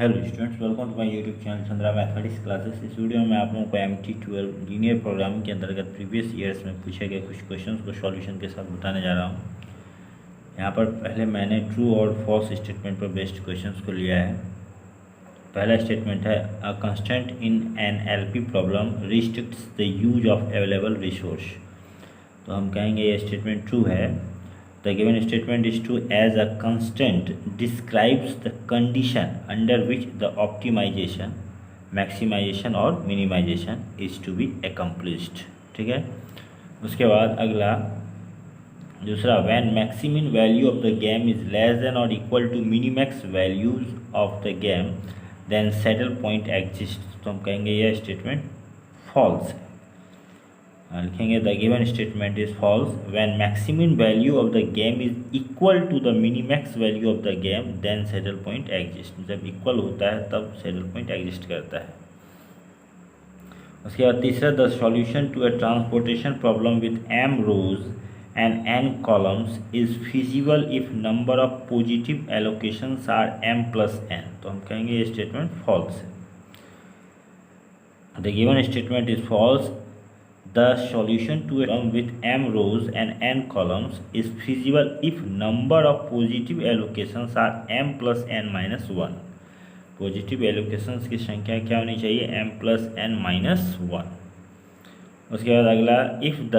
Hello students, welcome to my YouTube channel Chandra mathematics classes. इस video में आप लोगों को MT12 लीनियर प्रोग्रामिंग के अंतर्गत प्रीवियस ईयर्स में पूछे गए कुछ क्वेश्चंस को सॉल्यूशन के साथ बताने जा रहा हूँ। यहाँ पर पहले मैंने ट्रू और फॉल्स स्टेटमेंट पर बेस्ड क्वेश्चंस को लिया है। पहला स्टेटमेंट है a constant in an LP problem restricts the use of available resource. तो हम कहेंगे ये स्टेटमेंट ट्रू है। The given statement is true as a constant describes the condition under which the optimization, maximization और minimization is to be accomplished। ठीक है। उसके बाद अगला दूसरा, when maximum value of the game is less than or equal to minimax values of the game then saddle point exists। तो हम कहेंगे यह स्टेटमेंट फॉल्स है। लिखेंगे the given statement is false when maximum value of the game is equal to the minimax value of the game then saddle point exist. जब equal होता है तब सैडल पॉइंट एग्जिस्ट करता है। उसके बाद तीसरा, the solution to a transportation problem with m rows and n columns is feasible if number of positive allocations are m+n। तो हम कहेंगे ये स्टेटमेंट फॉल्स है। The given statement is false The solution to a problem with m rows and n columns is feasible if number of positive allocations are m+n-1। Positive allocations की संख्या क्या होनी चाहिए? m+n-1। उसके बाद अगला, if the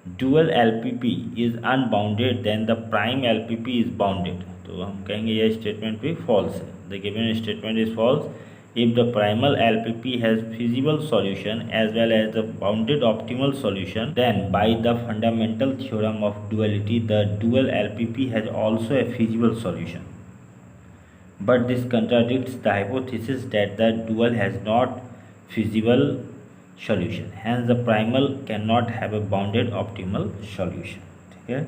dual LPP is unbounded then the prime LPP is bounded। तो हम कहेंगे यह स्टेटमेंट भी फॉल्स है। The given statement is false if the primal LPP has feasible solution as well as the bounded optimal solution, then by the fundamental theorem of duality the dual LPP has also a feasible solution, but this contradicts the hypothesis that the dual has not feasible solution, hence the primal cannot have a bounded optimal solution। ठीक है।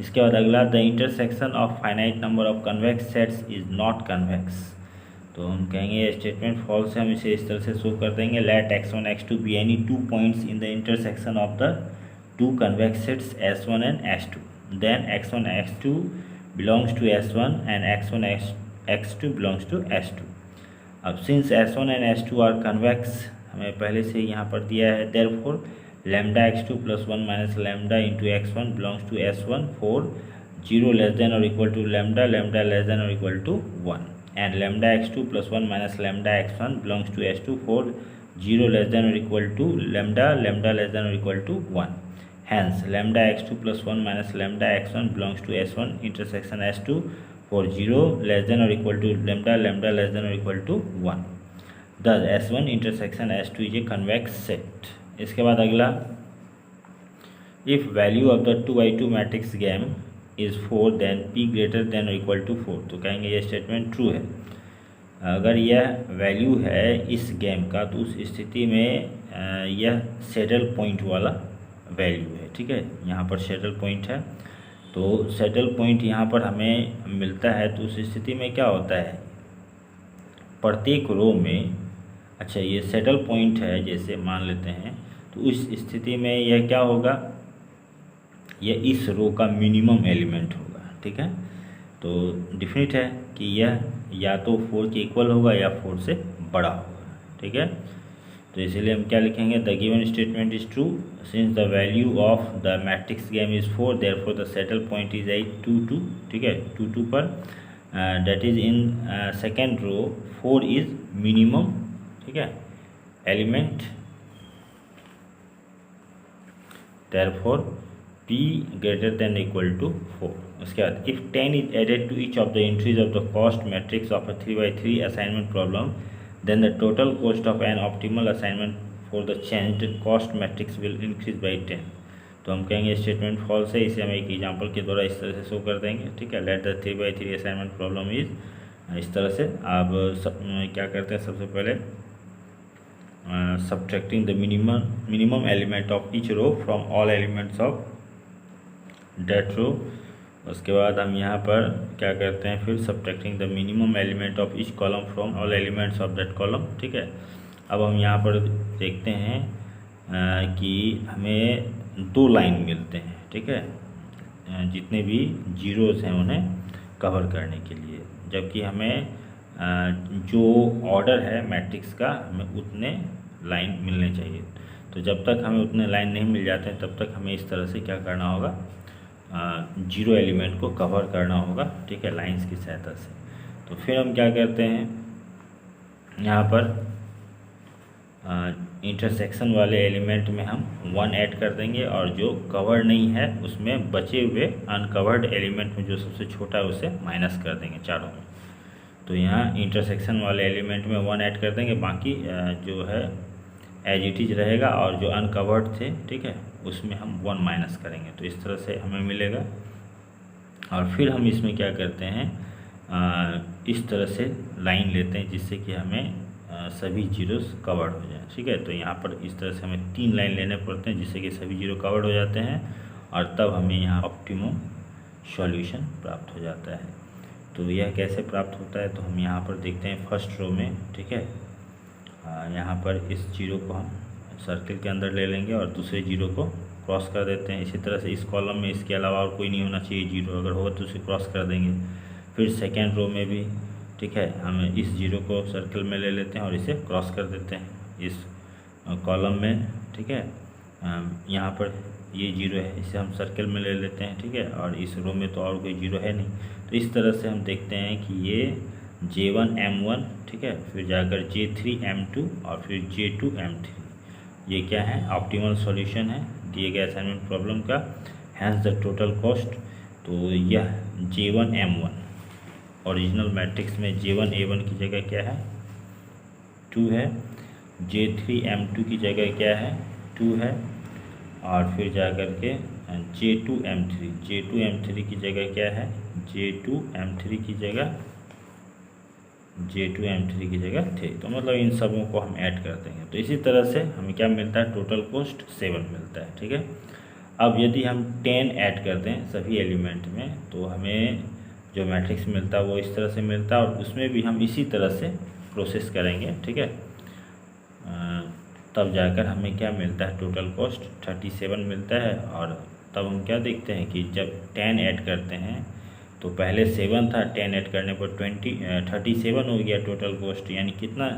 इसके बाद अगला, the intersection of finite number of convex sets is not convex। तो हम कहेंगे ये statement false है। हम इसे इस तरह से शो कर देंगे, let x1 x2 be any two points in the intersection of the two convex sets s1 and s2, then x1 x2 belongs to s1 and x1 x2 belongs to s2। अब since s1 and s2 are convex, हमें पहले से यहाँ पर दिया है, therefore lambda x2 + 1 minus lambda into x1 belongs to s1 for 0 less than और equal to lambda, lambda less than और equal to 1, and lambda x2 + 1 minus lambda x1 belongs to s2 for 0 less than or equal to lambda, lambda less than or equal to 1, hence lambda x2 + 1 minus lambda x1 belongs to s1 intersection s2 for 0 less than or equal to lambda, lambda less than or equal to 1, thus s1 intersection s2 is a convex set। इसके बाद अगला, if value of the 2x2 matrix game is 4 then p greater than और equal to 4। तो कहेंगे ये statement true है। अगर यह वैल्यू है इस गेम का तो उस स्थिति में यह सैडल पॉइंट वाला वैल्यू है। ठीक है, यहाँ पर सैडल पॉइंट है, तो सैडल पॉइंट यहाँ पर हमें मिलता है। तो उस स्थिति में क्या होता है, प्रत्येक रो में, अच्छा ये सैडल पॉइंट है जैसे मान लेते हैं, तो उस स्थिति में यह क्या होगा, यह इस रो का मिनिमम एलिमेंट होगा। ठीक है, तो डिफिनिट है कि यह या तो 4 के इक्वल होगा या 4 से बड़ा होगा। ठीक है, तो इसीलिए हम क्या लिखेंगे, the given statement is true since the value of the matrix game is 4 therefore the saddle point is 2 ठीक है, 2 पर that is in second row 4 is minimum. ठीक है, element, therefore p greater than or equal to 4। उसके बाद, if 10 is added to each of the entries of the cost matrix of a 3x3 assignment problem then the total cost of an optimal assignment for the changed cost matrix will increase by 10। तो हम कहेंगे statement false है। इसे हम एक example के द्वारा इस तरह से शो कर देंगे। ठीक है, let the 3x3 assignment problem is इस तरह से। आप क्या करते हैं, सबसे पहले subtracting the minimum element of each row from all elements of that row। उसके बाद हम यहाँ पर क्या करते हैं, फिर subtracting the minimum element of each column from all elements of that column. ठीक है, अब हम यहाँ पर देखते हैं कि हमें 2 लाइन मिलते हैं। ठीक है, जितने भी जीरोज़ हैं उन्हें कवर करने के लिए जबकि हमें जो ऑर्डर है मैट्रिक्स का हमें उतने लाइन मिलने चाहिए। तो जब तक हमें उतने लाइन नहीं मिल जाते हैं तब तक हमें इस तरह से क्या करना होगा, जीरो एलिमेंट को कवर करना होगा, ठीक है, लाइंस की सहायता से। तो फिर हम क्या करते हैं, यहाँ पर इंटरसेक्शन वाले एलिमेंट में हम 1 ऐड कर देंगे और जो कवर नहीं है उसमें बचे हुए अनकवर्ड एलिमेंट में जो सबसे छोटा है उसे माइनस कर देंगे चारों में। तो यहाँ इंटरसेक्शन वाले एलिमेंट में 1 ऐड कर देंगे, बाकी जो है एज इट इज रहेगा, और जो अनकवर्ड थे, ठीक है, उसमें हम 1 माइनस करेंगे। तो इस तरह से हमें मिलेगा। और फिर हम इसमें क्या करते हैं, इस तरह से लाइन लेते हैं जिससे कि हमें सभी जीरोस कवर्ड हो जाए, ठीक है। तो यहाँ पर इस तरह से हमें 3 लाइन लेने पड़ते हैं जिससे कि सभी जीरो कवर्ड हो जाते हैं, और तब हमें यहाँ ऑप्टिमम सॉल्यूशन प्राप्त हो जाता है। तो यह कैसे प्राप्त होता है, तो हम यहाँ पर देखते हैं फर्स्ट रो में, ठीक है, यहाँ पर इस जीरो को हम सर्किल के अंदर ले लेंगे और दूसरे जीरो को क्रॉस कर देते हैं। इसी तरह से इस कॉलम में इसके अलावा और कोई नहीं होना चाहिए जीरो, अगर होगा तो उसे क्रॉस कर देंगे। फिर सेकेंड रो में भी, ठीक है, हम इस जीरो को सर्कल में ले लेते हैं और इसे क्रॉस कर देते हैं इस कॉलम में, ठीक है। यहाँ पर ये जीरो है, इसे हम सर्कल में ले लेते हैं, ठीक है, और इस रो में तो और कोई जीरो है नहीं। तो इस तरह से हम देखते हैं कि ये J1 M1, ठीक है, फिर जाकर J3 M2 और फिर J2 M3, ये क्या है, ऑप्टिमल सॉल्यूशन है दिए गए असाइनमेंट प्रॉब्लम का। हैंस द टोटल कॉस्ट, तो यह J1 M1 ओरिजिनल मैट्रिक्स में J1 A1 की जगह क्या है, 2 है, J3 M2 की जगह क्या है, 2 है, और फिर जाकर के J2 M3 की जगह क्या है, J2 M3 की जगह थे। तो मतलब इन सबों को हम ऐड कर देंगे। तो इसी तरह से हमें क्या मिलता है, टोटल कॉस्ट 7 मिलता है, ठीक है। अब यदि हम 10 ऐड कर दें सभी एलिमेंट में तो हमें जो मैट्रिक्स मिलता है वो इस तरह से मिलता है, और उसमें भी हम इसी तरह से प्रोसेस करेंगे, ठीक है। तब जाकर हमें क्या मिलता है, टोटल कॉस्ट 37 मिलता है। और तब हम क्या देखते हैं कि जब 10 ऐड करते हैं तो पहले 7 था, 10 ऐड करने पर 37 हो गया टोटल कॉस्ट, यानी कितना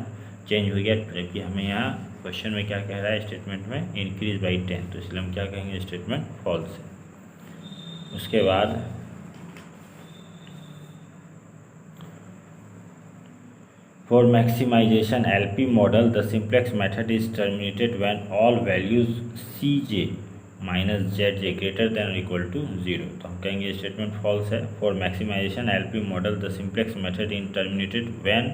चेंज हो गया। जबकि हमें यहाँ क्वेश्चन में क्या कह रहा है, स्टेटमेंट में इंक्रीज बाई 10, तो इसलिए हम क्या कहेंगे, स्टेटमेंट फॉल्स है। उसके बाद for maximization LP model the simplex method is terminated when all values Cj minus Zj greater than और इक्वल टू 0। तो हम कहेंगे स्टेटमेंट फॉल्स है। For maximization LP model the simplex method is terminated when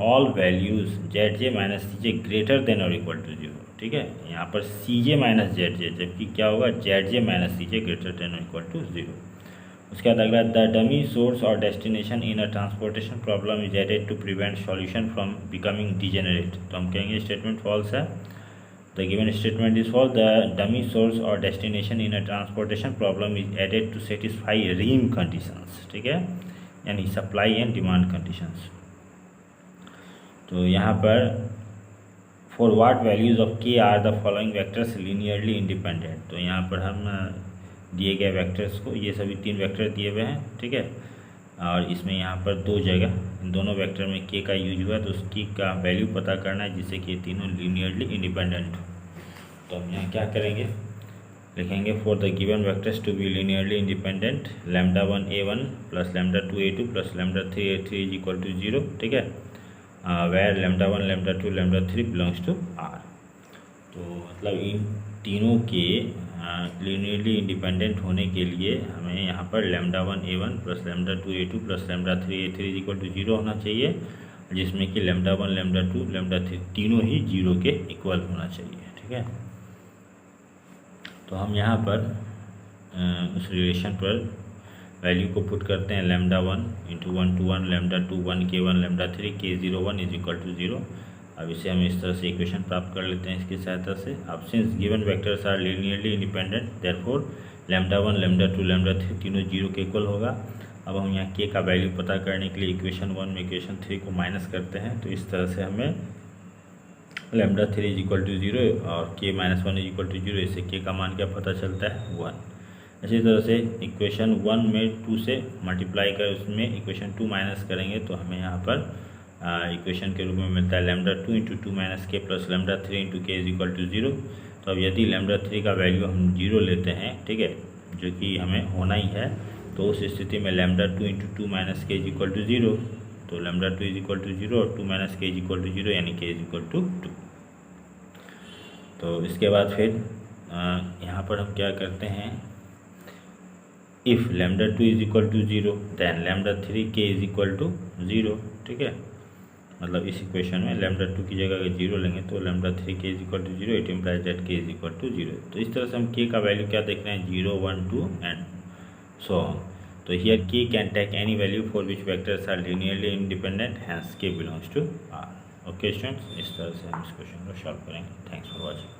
all values Zj minus Cj greater than और equal to 0, ठीक है। यहाँ पर Cj माइनस Zj, जबकि क्या होगा, Zj minus Cj greater than और इक्वल टू 0। उसके बाद अगला, द डमी सोर्स और destination in a transportation problem is added to prevent solution from becoming degenerate. तो हम कहेंगे स्टेटमेंट फॉल्स है। The given statement is false, the dummy source और destination in a transportation problem is added to satisfy rim conditions, ठीक है, यानी supply and demand conditions. तो यहाँ पर for what values of K are the following vectors linearly independent. तो यहाँ पर हम दिए गए वेक्टर्स को, ये सभी 3 वेक्टर दिए हुए हैं, ठीक है, और इसमें यहाँ पर 2 जगह इन दोनों वेक्टर में K का यूज हुआ है, तो उस K का वैल्यू पता करना है जिससे कि ये तीनों लीनियरली इंडिपेंडेंट हो। तो हम यहाँ क्या करेंगे, लिखेंगे for the given vectors to be linearly independent λ1 A1 plus λ2 A2 plus λ3 A3 is equal to 0, ठीक है, वेयर λ1 λ2 λ3 बिलोंग्स टू R। तो मतलब इन तीनों के लीनियरली इंडिपेंडेंट होने के लिए हमें यहाँ पर λ1 A1 plus λ2 A2 plus λ3 A3 is equal to 0 होना चाहिए, जिसमें कि λ1 λ2 λ3 तीनों ही 0 के इक्वल होना चाहिए, ठीक है। तो हम यहाँ पर उस रिलेशन पर वैल्यू को पुट करते हैं, λ1 into 1 to 1 λ2 1 K1 λ3 K01 is equal to 0। अब इसे हम इस तरह से इक्वेशन प्राप्त कर लेते हैं इसकी सहायता से। अब since given vectors are linearly independent therefore λ1 λ2 λ3 तीनों 0 के इक्वल होगा। अब हम यहाँ K का वैल्यू पता करने के लिए इक्वेशन 1 में इक्वेशन 3 को माइनस करते हैं। तो इस तरह से हमें λ3 इज इक्वल टू 0 और K-1 इज इक्वल टू 0, इससे K का मान क्या पता चलता है, 1। इसी तरह से इक्वेशन 1 में 2 से मल्टीप्लाई कर उसमें इक्वेशन 2 माइनस करेंगे तो हमें यहाँ पर इक्वेशन के रूप में मिलता है लैम्डा 2 इंटू 2 माइनस के प्लस लैम्डा 3 इंटू के इज इक्वल टू 0। तो अब यदि लैम्डा 3 का वैल्यू हम 0 लेते हैं, ठीक है, जो कि हमें होना ही है, तो उस स्थिति में लैम्डा 2 इंटू 2 माइनस के इज इक्वल टू 0, तो लैम्डा 2 इज इक्वल टू 0 और 2 माइनस के इज इक्वल टू 0 यानी के इज इक्वल टू 2। तो इसके बाद फिर यहाँ पर हम क्या करते हैं, if lambda 2 is equal to 0 then lambda 3 K is equal to 0, ठीक है। मतलब इस इक्वेशन में लैम्डा 2 की जगह अगर 0 लेंगे तो lambda 3 K is equal to 0, it implies that K is equal to 0। तो इस तरह से हम के का वैल्यू क्या देख रहे हैं, 0, 1, 2 एंड सो ऑन। तो here K can take any value for which vectors are linearly independent, hence K belongs to R. Okay students, इस तरह से हम इस क्वेश्चन को सॉल्व करेंगे। Thanks for watching.